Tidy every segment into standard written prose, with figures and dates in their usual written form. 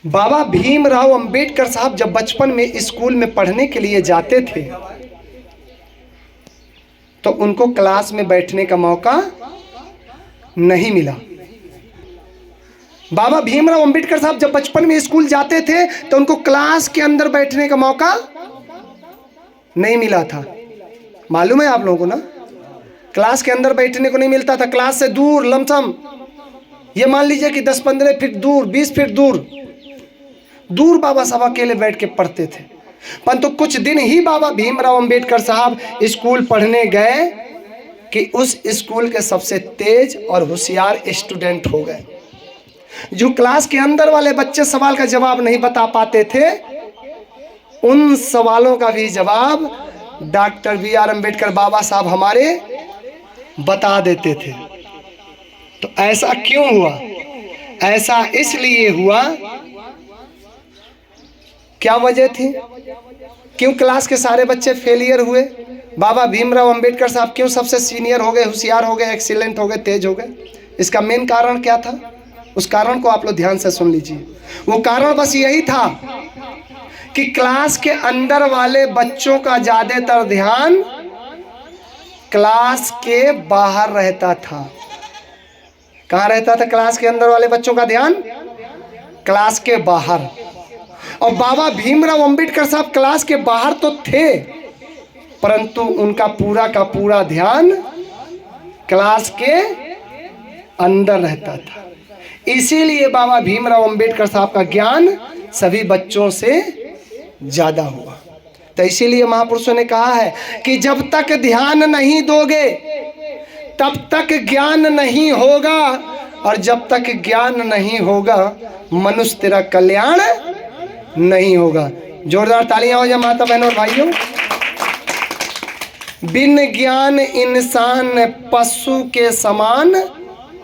बाबा भीमराव अंबेडकर साहब जब बचपन में स्कूल में पढ़ने के लिए जाते थे तो उनको क्लास में बैठने का मौका नहीं मिला। बाबा भीमराव अंबेडकर साहब जब बचपन में स्कूल जाते थे तो उनको क्लास के अंदर बैठने का मौका नहीं मिला था। मालूम है आप लोगों को ना, क्लास के अंदर बैठने को नहीं मिलता था, क्लास से दूर लमसम ये मान लीजिए कि 10-15 फीट दूर, 20 फीट दूर बाबा साहब अकेले बैठ के पढ़ते थे। परंतु कुछ दिन ही बाबा भीमराव अंबेडकर साहब स्कूल पढ़ने गए कि उस स्कूल के सबसे तेज और होशियार स्टूडेंट हो गए। जो क्लास के अंदर वाले बच्चे सवाल का जवाब नहीं बता पाते थे, उन सवालों का भी जवाब डॉक्टर बी.आर. अंबेडकर बाबा साहब हमारे बता देते थे। तो ऐसा क्यों हुआ? ऐसा इसलिए हुआ, क्या वजह थी? क्यों क्लास के सारे बच्चे फेलियर हुए? बाबा भीमराव अंबेडकर साहब क्यों सबसे सीनियर हो गए, होशियार हो गए, एक्सीलेंट हो गए, तेज हो गए? इसका मेन कारण क्या था? उस कारण को आप लोग ध्यान से सुन लीजिए। वो कारण बस यही था कि क्लास के अंदर वाले बच्चों का ज्यादातर ध्यान क्लास के बाहर रहता था। कहाँ रहता था क्लास के अंदर वाले बच्चों का ध्यान? क्लास के बाहर। और बाबा भीमराव अंबेडकर साहब क्लास के बाहर तो थे, परंतु उनका पूरा का पूरा ध्यान क्लास के अंदर रहता था। इसीलिए बाबा भीमराव अंबेडकर साहब का ज्ञान सभी बच्चों से ज्यादा हुआ। तो इसीलिए महापुरुषों ने कहा है कि जब तक ध्यान नहीं दोगे तब तक ज्ञान नहीं होगा, और जब तक ज्ञान नहीं होगा मनुष्य तेरा कल्याण नहीं होगा। जोरदार तालियां हो जाए माता बहनों और भाइयों। बिन ज्ञान इंसान पशु के समान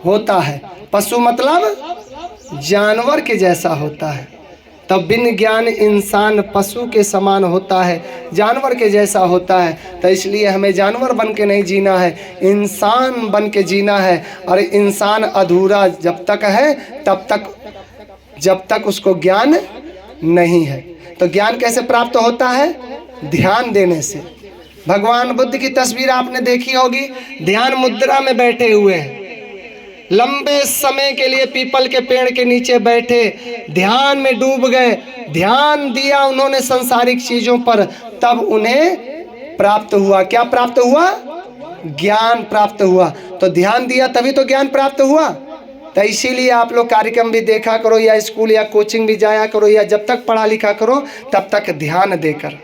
होता है। पशु मतलब जानवर के जैसा होता है। तब बिन ज्ञान इंसान पशु के समान होता है, जानवर के जैसा होता है। तो इसलिए हमें जानवर बन के नहीं जीना है, इंसान बन के जीना है। और इंसान अधूरा जब तक है तब तक, जब तक उसको ज्ञान नहीं है। तो ज्ञान कैसे प्राप्त होता है? ध्यान देने से। भगवान बुद्ध की तस्वीर आपने देखी होगी, ध्यान मुद्रा में बैठे हुए हैं, लंबे समय के लिए पीपल के पेड़ के नीचे बैठे, ध्यान में डूब गए, ध्यान दिया उन्होंने संसारिक चीजों पर, तब उन्हें प्राप्त हुआ। क्या प्राप्त हुआ? ज्ञान प्राप्त हुआ। तो ध्यान दिया तभी तो ज्ञान प्राप्त हुआ। तो इसीलिए आप लोग कार्यक्रम भी देखा करो, या स्कूल या कोचिंग भी जाया करो, या जब तक पढ़ा लिखा करो तब तक ध्यान देकर।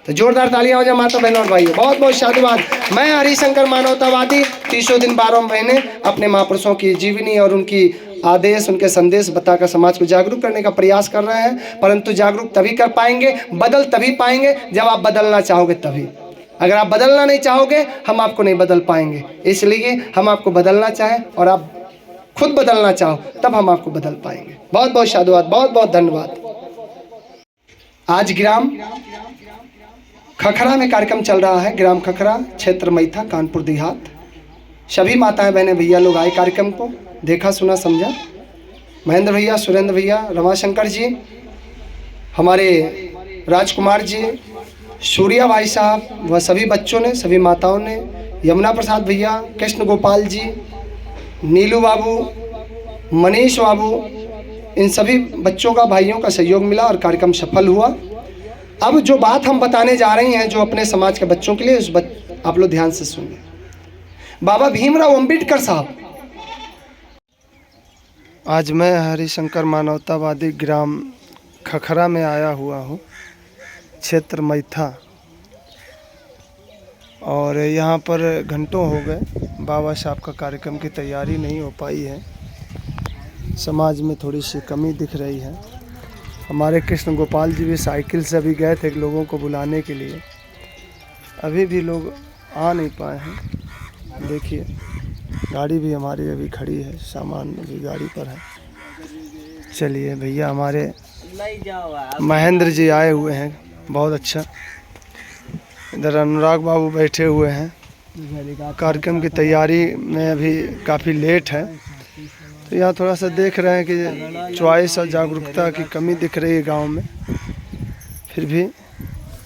तो जोरदार तालियां हो जाए माता बहनों और भाइयों। बहुत बहुत साधुवाद। मैं हरिशंकर मानवतावादी 30 दिन 12 महीने अपने महापुरुषों की जीवनी और उनकी आदेश, उनके संदेश बताकर समाज को जागरूक करने का प्रयास कर रहे हैं। परंतु जागरूक तभी कर पाएंगे, बदल तभी पाएंगे जब आप बदलना चाहोगे तभी। अगर आप बदलना नहीं चाहोगे हम आपको नहीं बदल पाएंगे। इसलिए हम आपको बदलना चाहें और आप खुद बदलना चाहो तब हम आपको बदल पाएंगे। बहुत बहुत साधुवाद, बहुत बहुत धन्यवाद। आज ग्राम खखरा में कार्यक्रम चल रहा है। ग्राम खखरा, क्षेत्र मैथा, कानपुर देहात। सभी माताएं बहनें भैया लोग आए, कार्यक्रम को देखा, सुना, समझा। महेंद्र भैया, सुरेंद्र भैया, रमाशंकर जी, हमारे राजकुमार जी, सूर्या भाई साहब व सभी बच्चों ने, सभी माताओं ने, यमुना प्रसाद भैया, कृष्ण गोपाल जी, नीलू बाबू, मनीष बाबू, इन सभी बच्चों का, भाइयों का सहयोग मिला और कार्यक्रम सफल हुआ। अब जो बात हम बताने जा रहे हैं जो अपने समाज के बच्चों के लिए, उस आप लोग ध्यान से सुनिए। बाबा भीमराव अंबेडकर साहब। आज मैं हरिशंकर मानवतावादी ग्राम खखरा में आया हुआ हूँ, क्षेत्र मैथा, और यहाँ पर घंटों हो गए बाबा साहब का कार्यक्रम की तैयारी नहीं हो पाई है। समाज में थोड़ी सी कमी दिख रही है। हमारे कृष्ण गोपाल जी भी साइकिल से अभी गए थे लोगों को बुलाने के लिए, अभी भी लोग आ नहीं पाए हैं। देखिए गाड़ी भी हमारी अभी खड़ी है, सामान भी गाड़ी पर है। चलिए भैया हमारे महेंद्र जी आए हुए हैं, बहुत अच्छा। इधर अनुराग बाबू बैठे हुए हैं। कार्यक्रम की तैयारी में अभी काफ़ी लेट है, तो तो यहाँ थोड़ा सा देख रहे हैं कि चॉइस और जागरूकता की कमी दिख रही है गांव में। फिर भी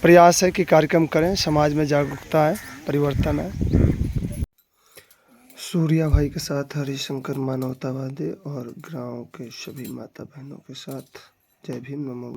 प्रयास है कि कार्यक्रम करें, समाज में जागरूकता है, परिवर्तन है। सूर्या भाई के साथ हरिशंकर मानवतावादी और गांव के सभी माता बहनों के साथ जय भीम, नमो।